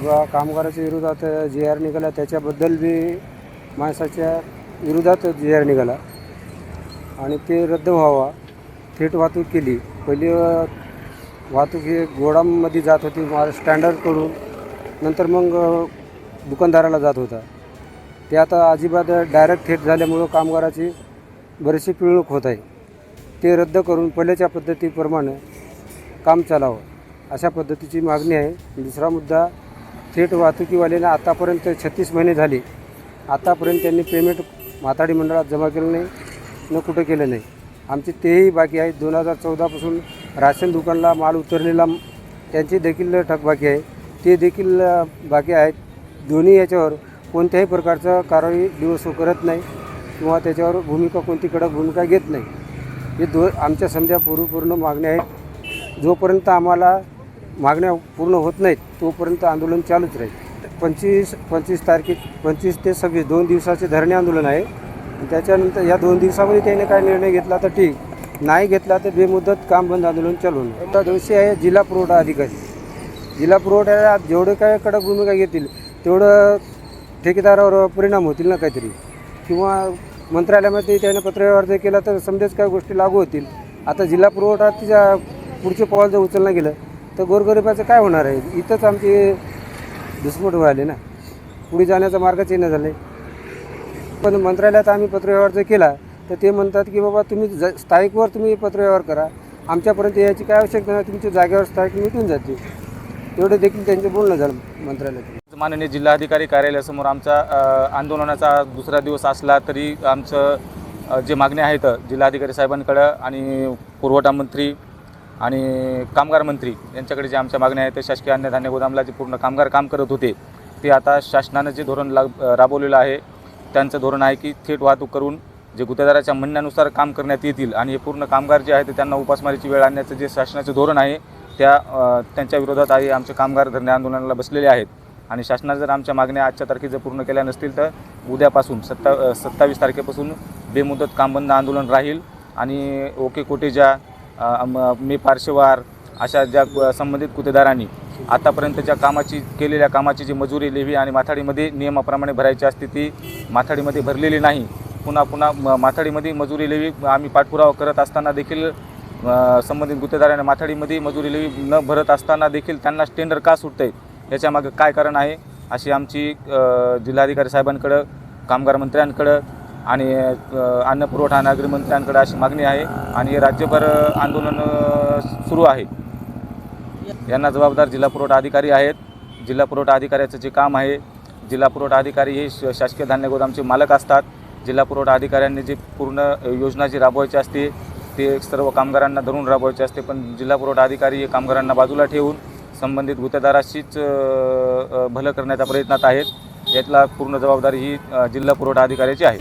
किंवा कामगाराच्या विरोधात जी आर निघाला त्याच्याबद्दल बी माणसाच्या विरोधात जी आर निघाला आणि ते रद्द व्हावा. थेट वाहतूक केली. पहिली वाहतूक ही गोडामध्ये जात होती स्टँडर्डकडून, नंतर मग दुकानदाराला जात होता. ते आता अजिबात डायरेक्ट थेट झाल्यामुळं कामगाराची बरीचशी पिळवणूक होत आहे. ते रद्द करून पहिल्याच्या पद्धतीप्रमाणे काम चालावं अशा पद्धतीची मागणी आहे. दुसरा मुद्दा, थेट वाहतुकीवाल्याने आतापर्यंत 36 महिने झाले, आतापर्यंत त्यांनी पेमेंट माथाडी मंडळात जमा केलं नाही, न कुठं केलं नाही. आमचे तेही बाकी आहेत. 2014पासून राशन दुकानला माल उतरलेला त्यांची देखील थकबाकी आहे, ते देखील बाकी आहेत. दोन्ही याच्यावर कोणत्याही प्रकारचं कारवाई DOSO करत नाही किंवा त्याच्यावर कोणती कडक भूमिका घेत नाही. हे आमच्या समजा पूर्ण मागण्या आहेत. जोपर्यंत आम्हाला मागण्या पूर्ण होत नाहीत तोपर्यंत आंदोलन चालूच राहील. 25 तारखे 25 ते 26 2 दिवसाचे धरणे आंदोलन आहे. त्याच्यानंतर या 2 दिवसामध्ये त्याने काय निर्णय घेतला तर ठीक, नाही घेतला तर बेमुदत काम बंद आंदोलन चालू होणार. आता दोषी आहे जिल्हा पुरवठा अधिकारी. जिल्हा पुरवठा जेवढे काय कडक भूमिका घेतील तेवढं ठेकेदारावर परिणाम होतील ना काहीतरी, किंवा मंत्रालयामध्ये त्याने पत्रव्यवहार जर केला तर समजेच काय गोष्टी लागू होतील. आता जिल्हा पुरवठा तिच्या पुढचे पाऊल जर उचललं गेलं तर गोरगरिबाचं काय होणार आहे. इथंच आमची घुसमट व्हायली ना, पुढे जाण्याचा मार्गच येणं झालं आहे. पण मंत्रालयात आम्ही पत्रव्यवहार जर केला तर ते म्हणतात की बाबा तुम्ही स्थायिकवर तुम्ही पत्रव्यवहार करा, आमच्यापर्यंत याची काय आवश्यकता नाही, तुमच्या जागेवर स्थायिक मिटून जाते. एवढं देखील त्यांचं बोलणं झालं मंत्रालयात. माननीय जिल्हाधिकारी कार्यालयासमोर आमचा आंदोलनाचा दुसरा दिवस असला तरी आमचं जे मागण्या आहेत जिल्हाधिकारी साहेबांकडं आणि पुरवठा मंत्री आणि कामगार मंत्री यांच्याकडे जे आमच्या मागण्या आहेत, शासकीय अन्नधान्य गोदामला जे पूर्ण कामगार काम करत होते ते आता शासनानं जे धोरण राबवलेलं आहे त्यांचं धोरण आहे की थेट वाहतूक करून जे गुत्तेदाराच्या म्हणण्यानुसार काम करण्यात येतील आणि हे पूर्ण कामगार जे आहेत त्यांना उपासमारीची वेळ आणण्याचं जे शासनाचं धोरण आहे त्यांच्या विरोधात आहे आमचे कामगार धरणे आंदोलनाला बसलेले आहेत. आणि शासनाने जर आमच्या मागण्या आजच्या तारखेत जर पूर्ण केल्या नसतील तर उद्यापासून 27 तारखेपासून बेमुदत काम बंद आंदोलन राहील. आणि ओके कोटेजा मे पार्श्ववार अशा ज्या संबंधित गुत्तेदारांनी आतापर्यंतच्या केलेल्या कामाची जी मजुरी लेव्ही आणि माथाडीमध्ये नियमाप्रमाणे भरायची असते ती माथाडीमध्ये भरलेली नाही. पुन्हा माथाडीमध्ये मजुरी लेव्ही आम्ही पाठपुरावा करत असताना देखील संबंधित गुत्तेदारांनी माथाडीमध्ये मजुरी लेव्ही न भरत असताना देखील त्यांना टेंडर का सुटतं आहे याच्यामागे काय कारण आहे अशी आमची जिल्हाधिकारी साहेबांकडं, कामगार मंत्र्यांकडं आणि अन्न पुरवठा नागरी मंत्र्यांकडे अशी मागणी आहे. आणि राज्यभर आंदोलन सुरू आहे. यांना जबाबदार जिल्हा पुरवठा अधिकारी आहेत. जिल्हा पुरवठा अधिकाऱ्याचं जे काम आहे, जिल्हा पुरवठा अधिकारी हे शासकीय धान्य गोदामचे मालक असतात. जिल्हा पुरवठा अधिकाऱ्यांनी जी पूर्ण योजना जी राबवायची असते ते सर्व कामगारांना धरून राबवायची असते, पण जिल्हा पुरवठा अधिकारी हे कामगारांना बाजूला ठेवून संबंधित गुत्तेदाराशीच भलं करण्याच्या प्रयत्नात आहेत. यातला पूर्ण जबाबदारी ही जिल्हा पुरवठा अधिकाऱ्याची आहे.